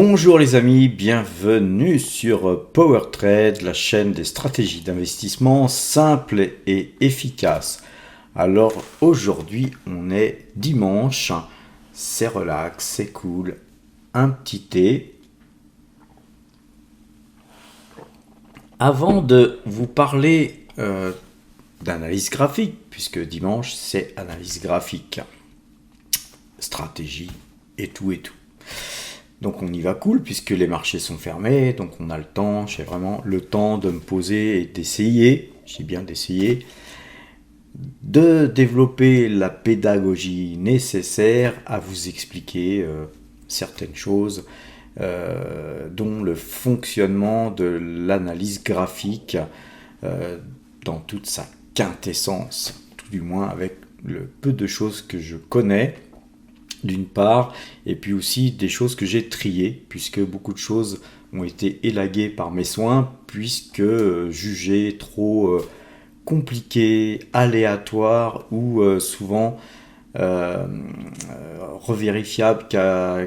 Bonjour les amis, bienvenue sur Power Trade, la chaîne des stratégies d'investissement simples et efficaces. Alors aujourd'hui on est dimanche, c'est relax, c'est cool, un petit thé. Avant de vous parler d'analyse graphique, puisque dimanche c'est analyse graphique, stratégie et tout et tout. Donc on y va cool puisque les marchés sont fermés, donc on a le temps, j'ai vraiment le temps de me poser et d'essayer, j'ai bien d'essayer, de développer la pédagogie nécessaire à vous expliquer certaines choses, dont le fonctionnement de l'analyse graphique dans toute sa quintessence, tout du moins avec le peu de choses que je connais. D'une part, et puis aussi des choses que j'ai triées, puisque beaucoup de choses ont été élaguées par mes soins, puisque jugées trop compliquées, aléatoires ou souvent revérifiables qu'a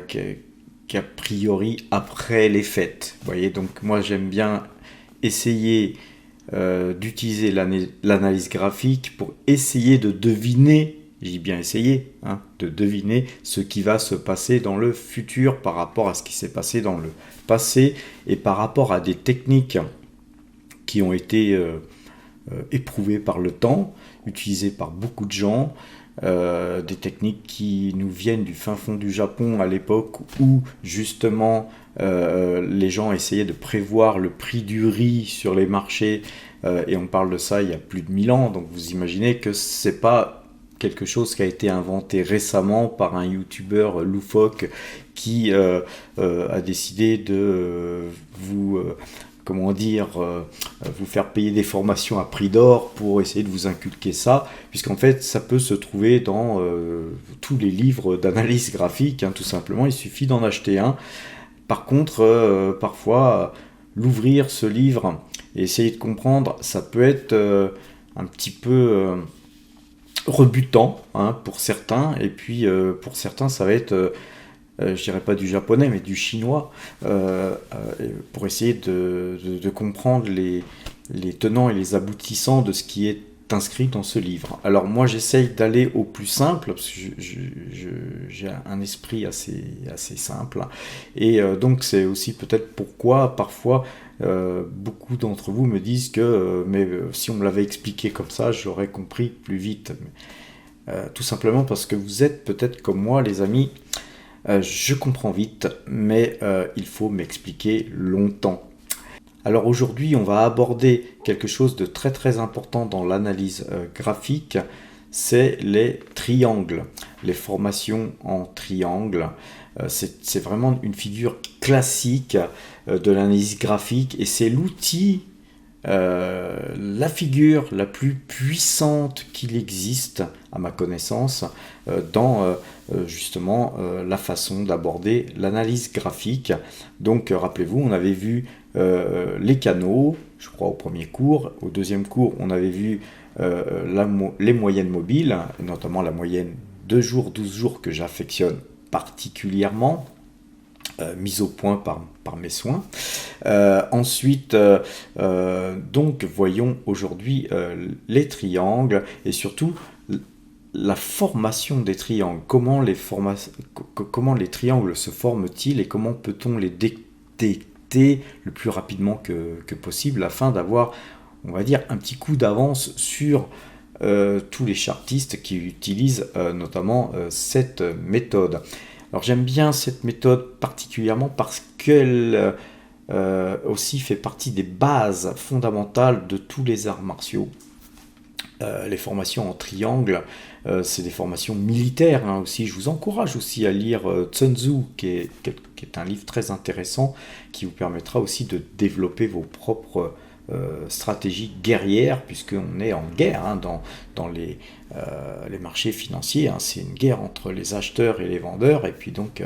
priori après les fêtes. Vous voyez, donc moi j'aime bien essayer d'utiliser l'analyse graphique pour essayer de deviner, j'ai bien essayé, de deviner ce qui va se passer dans le futur par rapport à ce qui s'est passé dans le passé et par rapport à des techniques qui ont été éprouvées par le temps, utilisées par beaucoup de gens, des techniques qui nous viennent du fin fond du Japon à l'époque où justement les gens essayaient de prévoir le prix du riz sur les marchés et on parle de ça il y a plus de 1000 ans, donc vous imaginez que c'est pas quelque chose qui a été inventé récemment par un youtubeur loufoque qui a décidé de vous vous faire payer des formations à prix d'or pour essayer de vous inculquer ça, puisqu'en fait ça peut se trouver dans tous les livres d'analyse graphique, tout simplement, il suffit d'en acheter un. Par contre, parfois, l'ouvrir, ce livre, et essayer de comprendre, ça peut être un petit peu rebutant pour certains, et puis pour certains, ça va être, je dirais pas du japonais, mais du chinois, pour essayer de comprendre les tenants et les aboutissants de ce qui est inscrit dans ce livre. Alors moi j'essaye d'aller au plus simple, parce que j'ai un esprit assez simple, et donc c'est aussi peut-être pourquoi parfois beaucoup d'entre vous me disent que si on me l'avait expliqué comme ça, j'aurais compris plus vite. Tout simplement parce que vous êtes peut-être comme moi les amis, je comprends vite, mais il faut m'expliquer longtemps. Alors aujourd'hui, on va aborder quelque chose de très très important dans l'analyse graphique, c'est les triangles, les formations en triangle. C'est vraiment une figure classique de l'analyse graphique et c'est l'outil, la figure la plus puissante qu'il existe à ma connaissance dans justement la façon d'aborder l'analyse graphique. Donc rappelez-vous, on avait vu les canaux, je crois au premier cours. Au deuxième cours, on avait vu les moyennes mobiles, notamment la moyenne 2 jours, 12 jours que j'affectionne particulièrement, mise au point par mes soins. Ensuite, donc voyons aujourd'hui les triangles et surtout la formation des triangles. Comment les triangles se forment-ils et comment peut-on les détecter le plus rapidement que possible afin d'avoir, on va dire, un petit coup d'avance sur tous les chartistes qui utilisent notamment cette méthode. Alors j'aime bien cette méthode particulièrement parce qu'elle aussi fait partie des bases fondamentales de tous les arts martiaux. Les formations en triangle, c'est des formations militaires aussi. Je vous encourage aussi à lire Sun Tzu, qui est un livre très intéressant, qui vous permettra aussi de développer vos propres stratégies guerrières, puisqu'on est en guerre dans les marchés financiers. C'est une guerre entre les acheteurs et les vendeurs, et puis donc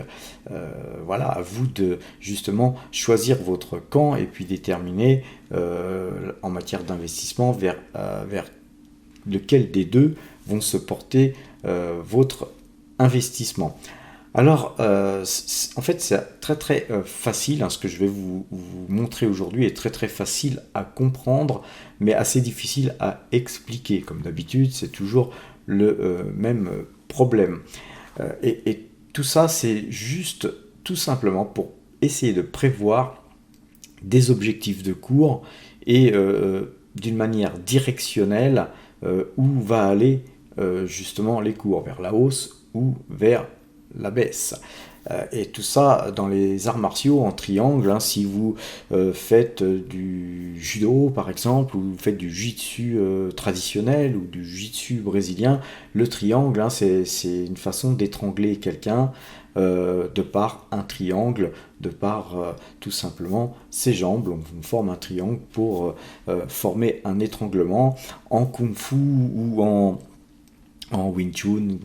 voilà, à vous de justement choisir votre camp et puis déterminer en matière d'investissement vers lequel des deux vont se porter votre investissement. Alors, en fait, c'est très très facile, hein, ce que je vais vous montrer aujourd'hui est très très facile à comprendre, mais assez difficile à expliquer. Comme d'habitude, c'est toujours le même problème. Et tout ça, c'est juste tout simplement pour essayer de prévoir des objectifs de cours et d'une manière directionnelle où va aller justement les cours, vers la hausse ou vers la baisse. Et tout ça dans les arts martiaux en triangle, hein, si vous faites du judo par exemple, ou vous faites du jiu-jitsu traditionnel ou du jiu-jitsu brésilien, le triangle, hein, c'est une façon d'étrangler quelqu'un de par un triangle, de par tout simplement ses jambes. On forme un triangle pour former un étranglement. En kung fu ou en Wing Chun,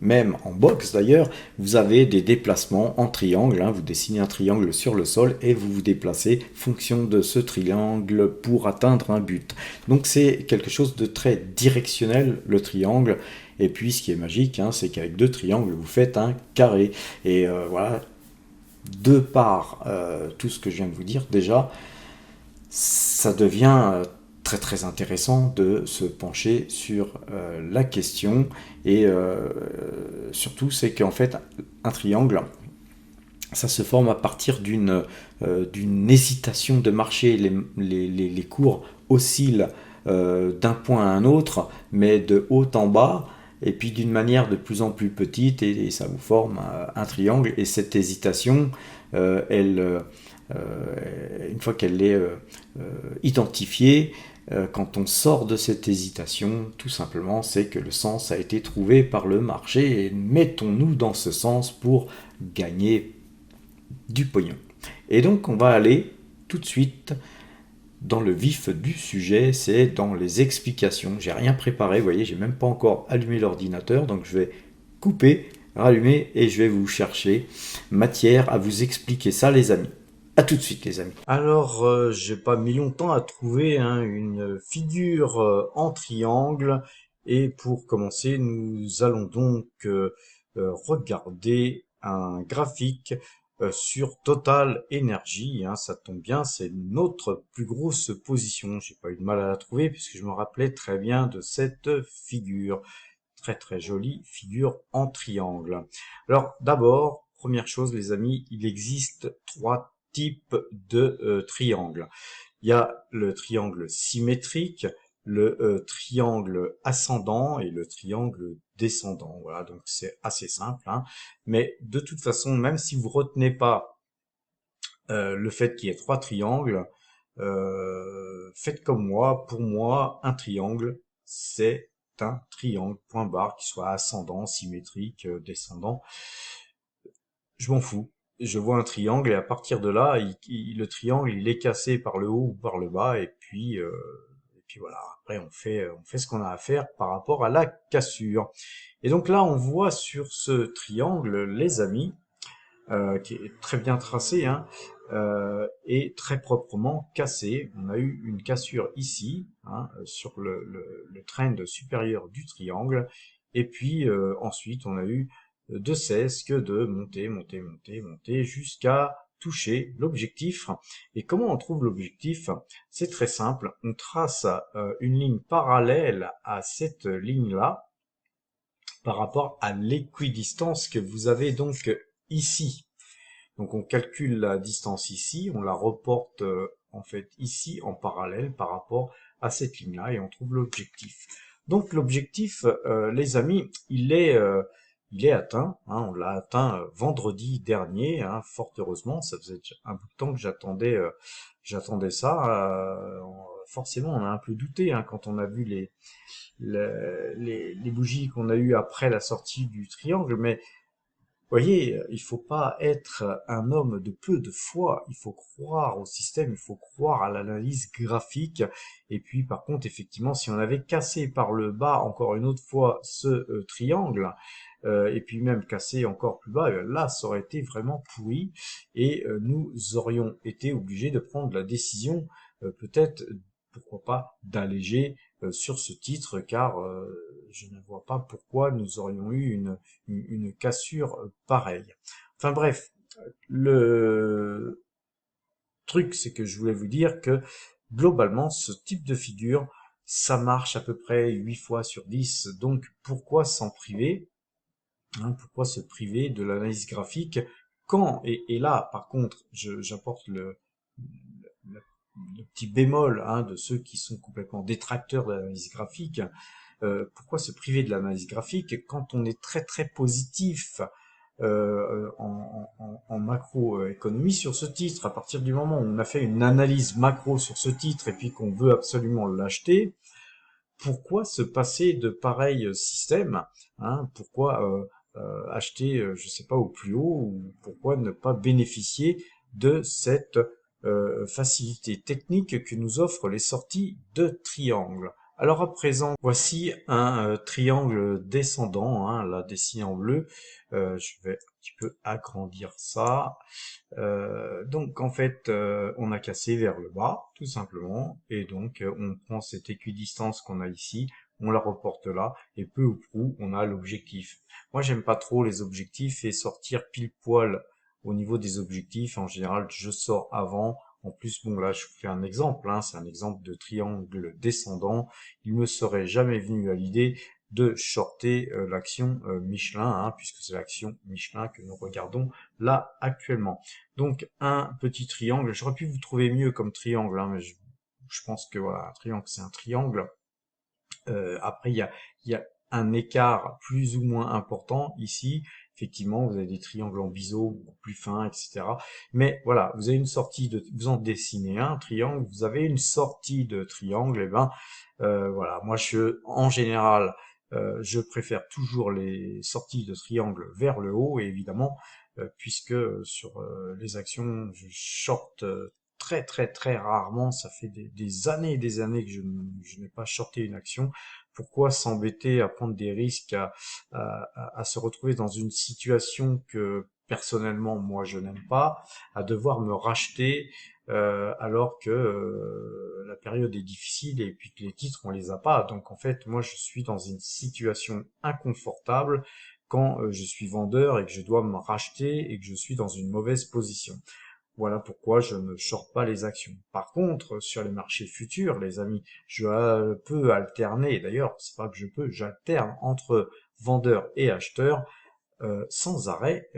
même en boxe d'ailleurs, vous avez des déplacements en triangle, hein, vous dessinez un triangle sur le sol et vous vous déplacez fonction de ce triangle pour atteindre un but. Donc c'est quelque chose de très directionnel, le triangle. Et puis ce qui est magique, hein, c'est qu'avec deux triangles, vous faites un carré. Et voilà, de par tout ce que je viens de vous dire, déjà, ça devient très très intéressant de se pencher sur la question. Et surtout, c'est qu'en fait, un triangle, ça se forme à partir d'une hésitation de marcher. Les cours oscillent d'un point à un autre, mais de haut en bas, et puis d'une manière de plus en plus petite, et ça vous forme un triangle. Et cette hésitation, une fois qu'elle est identifiée, quand on sort de cette hésitation, tout simplement, c'est que le sens a été trouvé par le marché, et mettons-nous dans ce sens pour gagner du pognon. Et donc on va aller tout de suite dans le vif du sujet, c'est dans les explications. J'ai rien préparé, vous voyez, j'ai même pas encore allumé l'ordinateur, donc je vais couper, rallumer et je vais vous chercher matière à vous expliquer ça, les amis. À tout de suite, les amis. Alors, j'ai pas mis longtemps à trouver hein, une figure en triangle. Et pour commencer, nous allons donc regarder un graphique sur Total Energy. Hein, ça tombe bien, c'est notre plus grosse position. J'ai pas eu de mal à la trouver puisque je me rappelais très bien de cette figure. Très très jolie figure en triangle. Alors d'abord, première chose les amis, il existe trois types de triangles. Il y a le triangle symétrique, le triangle ascendant et le triangle descendant. Voilà, donc c'est assez simple. Hein. Mais de toute façon, même si vous retenez pas le fait qu'il y ait trois triangles, faites comme moi. Pour moi, un triangle, c'est un triangle, point barre, qui soit ascendant, symétrique, descendant. Je m'en fous. Je vois un triangle et à partir de là, le triangle, il est cassé par le haut ou par le bas et puis voilà. Après, on fait ce qu'on a à faire par rapport à la cassure. Et donc là, on voit sur ce triangle, les amis, qui est très bien tracé, hein, et très proprement cassé. On a eu une cassure ici, hein, sur le trend supérieur du triangle, et puis ensuite on a eu de cesse que de monter, monter, monter, monter, jusqu'à toucher l'objectif. Et comment on trouve l'objectif? C'est très simple, on trace une ligne parallèle à cette ligne-là, par rapport à l'équidistance que vous avez donc ici. Donc on calcule la distance ici, on la reporte en fait ici en parallèle par rapport à cette ligne-là et on trouve l'objectif. Donc l'objectif, les amis, il est atteint. Hein, on l'a atteint vendredi dernier, hein, fort heureusement. Ça faisait un bout de temps que j'attendais ça. Forcément, on a un peu douté hein, quand on a vu les bougies qu'on a eues après la sortie du triangle, mais vous voyez, il faut pas être un homme de peu de foi, il faut croire au système, il faut croire à l'analyse graphique. Et puis par contre, effectivement, si on avait cassé par le bas encore une autre fois ce triangle, et puis même cassé encore plus bas, là, ça aurait été vraiment pourri, et nous aurions été obligés de prendre la décision, peut-être, pourquoi pas, d'alléger sur ce titre, car je ne vois pas pourquoi nous aurions eu une cassure pareille. Enfin bref, le truc, c'est que je voulais vous dire que globalement, ce type de figure, ça marche à peu près 8 fois sur 10. Donc pourquoi s'en priver, hein, pourquoi se priver de l'analyse graphique quand, et là par contre, j'apporte le petit bémol, hein, de ceux qui sont complètement détracteurs de l'analyse graphique, pourquoi se priver de l'analyse graphique quand on est très très positif en macroéconomie sur ce titre? À partir du moment où on a fait une analyse macro sur ce titre et puis qu'on veut absolument l'acheter, pourquoi se passer de pareils systèmes, hein? Pourquoi acheter, je sais pas, au plus haut, ou pourquoi ne pas bénéficier de cette facilité technique que nous offrent les sorties de triangle? Alors à présent, voici un triangle descendant, hein, là dessiné en bleu. Je vais un petit peu agrandir ça. Donc en fait, on a cassé vers le bas, tout simplement, et donc on prend cette équidistance qu'on a ici, on la reporte là, et peu ou prou, on a l'objectif. Moi, j'aime pas trop les objectifs et sortir pile poil au niveau des objectifs. En général, je sors avant. En plus, bon là, je vous fais un exemple, hein, c'est un exemple de triangle descendant. Il me serait jamais venu à l'idée de shorter l'action Michelin, hein, puisque c'est l'action Michelin que nous regardons là actuellement. Donc un petit triangle, j'aurais pu vous trouver mieux comme triangle, hein, mais je pense que voilà, un triangle c'est un triangle. Après il y a un écart plus ou moins important ici. Effectivement, vous avez des triangles en biseau beaucoup plus fins, etc. Mais voilà, vous avez une sortie de, vous en dessinez un triangle, vous avez une sortie de triangle, et ben voilà, moi en général, je préfère toujours les sorties de triangle vers le haut, et évidemment, puisque sur les actions, je short très très très rarement, ça fait des années et des années que je n'ai pas shorté une action. Pourquoi s'embêter à prendre des risques, à se retrouver dans une situation que personnellement moi je n'aime pas, à devoir me racheter alors que la période est difficile et puis que les titres on les a pas. Donc en fait moi je suis dans une situation inconfortable quand je suis vendeur et que je dois me racheter et que je suis dans une mauvaise position. Voilà pourquoi je ne short pas les actions. Par contre, sur les marchés futurs, les amis, je peux alterner, d'ailleurs, c'est pas que je peux, j'alterne entre vendeur et acheteur sans arrêt,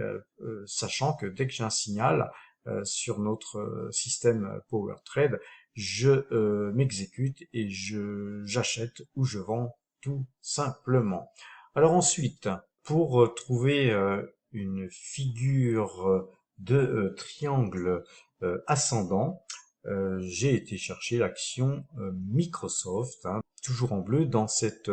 sachant que dès que j'ai un signal sur notre système Power Trade, je m'exécute et j'achète ou je vends tout simplement. Alors ensuite, pour trouver une figure de triangle ascendant, j'ai été chercher l'action Microsoft, hein, toujours en bleu dans cette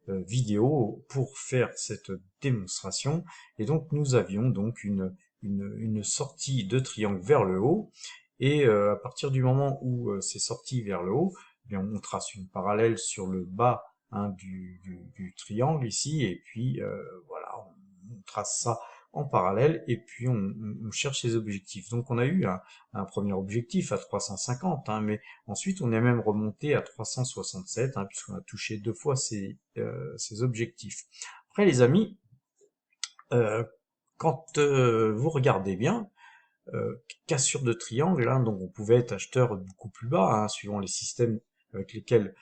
vidéo pour faire cette démonstration. Et donc nous avions donc une sortie de triangle vers le haut. Et à partir du moment où c'est sorti vers le haut, eh bien, on trace une parallèle sur le bas, hein, du triangle ici, et puis voilà, on trace ça en parallèle, et puis on cherche les objectifs. Donc on a eu un premier objectif à 350, hein, mais ensuite on est même remonté à 367, hein, puisqu'on a touché deux fois ces objectifs. Après les amis, euh, quand vous regardez bien, cassure de triangle, hein, donc on pouvait être acheteur beaucoup plus bas, hein, suivant les systèmes avec lesquels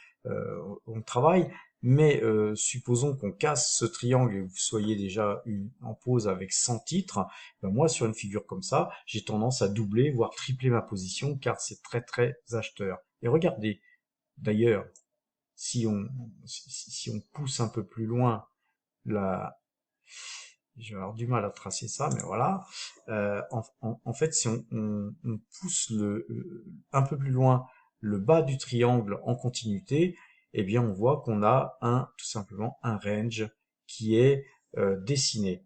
on travaille, mais supposons qu'on casse ce triangle et vous soyez déjà en pause avec 100 titres, ben moi sur une figure comme ça, j'ai tendance à doubler, voire tripler ma position, car c'est très très acheteur. Et regardez, d'ailleurs, si on pousse un peu plus loin la, je vais avoir du mal à tracer ça, mais voilà. En fait, si on pousse un peu plus loin le bas du triangle en continuité, eh bien, on voit qu'on a tout simplement un range qui est dessiné.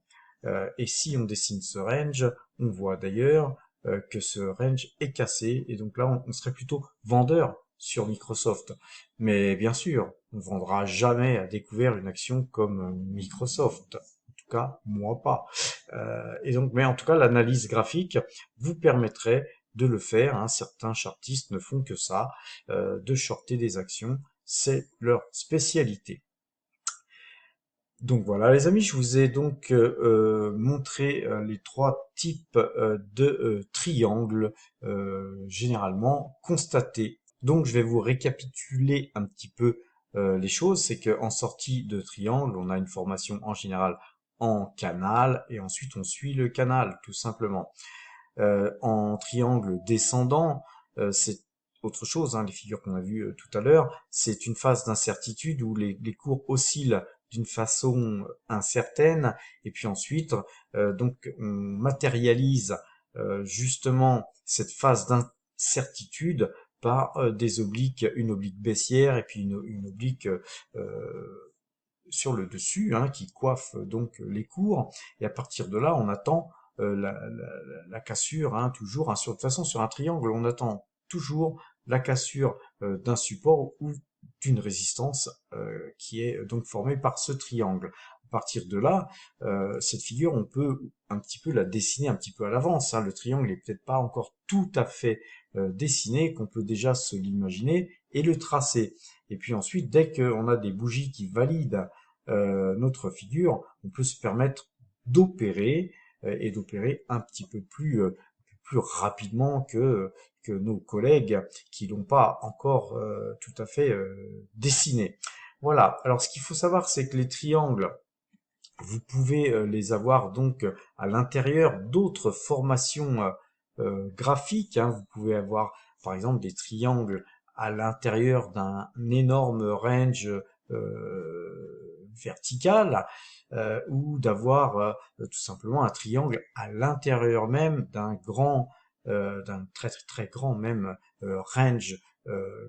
Et si on dessine ce range, on voit d'ailleurs que ce range est cassé, et donc là, on serait plutôt vendeur sur Microsoft. Mais bien sûr, on ne vendra jamais à découvert une action comme Microsoft, cas, moi pas. Et donc, mais en tout cas, l'analyse graphique vous permettrait de le faire, hein. Certains chartistes ne font que ça, de shorter des actions, c'est leur spécialité. Donc voilà les amis, je vous ai donc montré les trois types de triangles généralement constatés. Donc je vais vous récapituler un petit peu les choses. C'est qu'en sortie de triangle, on a une formation en général en canal et ensuite on suit le canal tout simplement. En triangle descendant, c'est autre chose, hein, les figures qu'on a vues tout à l'heure, c'est une phase d'incertitude où les cours oscillent d'une façon incertaine, et puis ensuite, donc on matérialise justement cette phase d'incertitude par des obliques, une oblique baissière et puis une oblique sur le dessus, hein, qui coiffe donc les cours, et à partir de là, on attend la cassure, hein, toujours, hein, de toute façon, sur un triangle, on attend toujours la cassure d'un support ou d'une résistance qui est donc formée par ce triangle. À partir de là, cette figure, on peut un petit peu la dessiner un petit peu à l'avance, hein. Le triangle est peut-être pas encore tout à fait dessiné, qu'on peut déjà se l'imaginer et le tracer. Et puis ensuite, dès qu'on a des bougies qui valident notre figure, on peut se permettre d'opérer et d'opérer un petit peu plus rapidement que nos collègues qui l'ont pas encore tout à fait dessiné. Voilà. Alors ce qu'il faut savoir, c'est que les triangles, vous pouvez les avoir donc à l'intérieur d'autres formations graphiques, hein. Vous pouvez avoir par exemple des triangles à l'intérieur d'un énorme range vertical, ou d'avoir tout simplement un triangle à l'intérieur même d'un très très très grand même range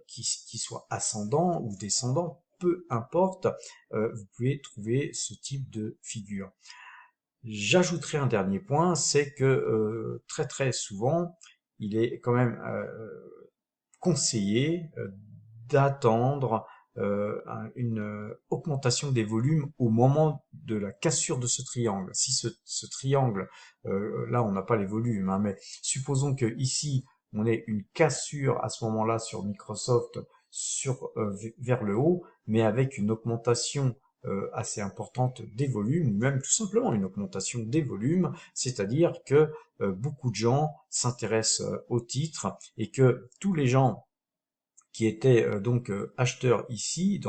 qui soit ascendant ou descendant, peu importe, vous pouvez trouver ce type de figure. J'ajouterai un dernier point, c'est que très très souvent, il est quand même conseillé d'attendre une augmentation des volumes au moment de la cassure de ce triangle. Si ce triangle, là on n'a pas les volumes, hein, mais supposons que ici on ait une cassure à ce moment-là sur Microsoft vers le haut, mais avec une augmentation assez importante des volumes, ou même tout simplement une augmentation des volumes, c'est-à-dire que beaucoup de gens s'intéressent au titre et que tous les gens qui étaient donc acheteurs ici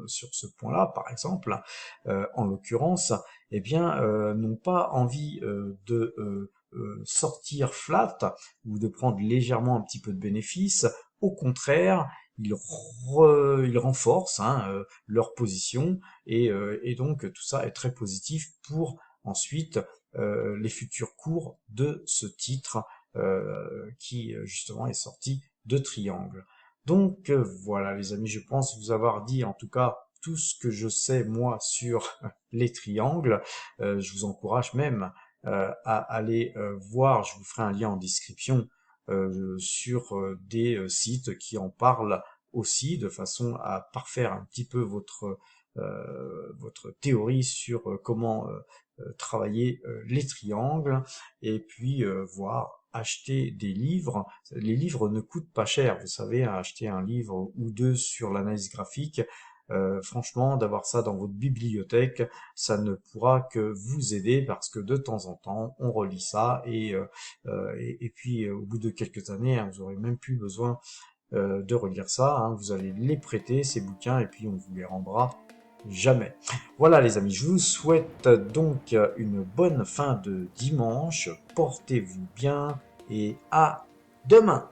sur ce point-là, par exemple, en l'occurrence, eh bien, n'ont pas envie de sortir flat ou de prendre légèrement un petit peu de bénéfice. Au contraire, ils renforcent, hein, leur position et donc tout ça est très positif pour ensuite les futurs cours de ce titre qui justement est sorti de Triangle. Donc voilà les amis, je pense vous avoir dit en tout cas tout ce que je sais moi sur les triangles. Je vous encourage même à aller voir, je vous ferai un lien en description sur des sites qui en parlent aussi, de façon à parfaire un petit peu votre théorie sur comment travailler les triangles, et puis voir acheter des livres. Les livres ne coûtent pas cher, vous savez, hein, acheter un livre ou deux sur l'analyse graphique, franchement, d'avoir ça dans votre bibliothèque, ça ne pourra que vous aider parce que de temps en temps, on relit ça et puis au bout de quelques années, hein, vous aurez même plus besoin de relire ça, hein, vous allez les prêter, ces bouquins, et puis on vous les rendra jamais. Voilà les amis, je vous souhaite donc une bonne fin de dimanche, portez-vous bien et à demain.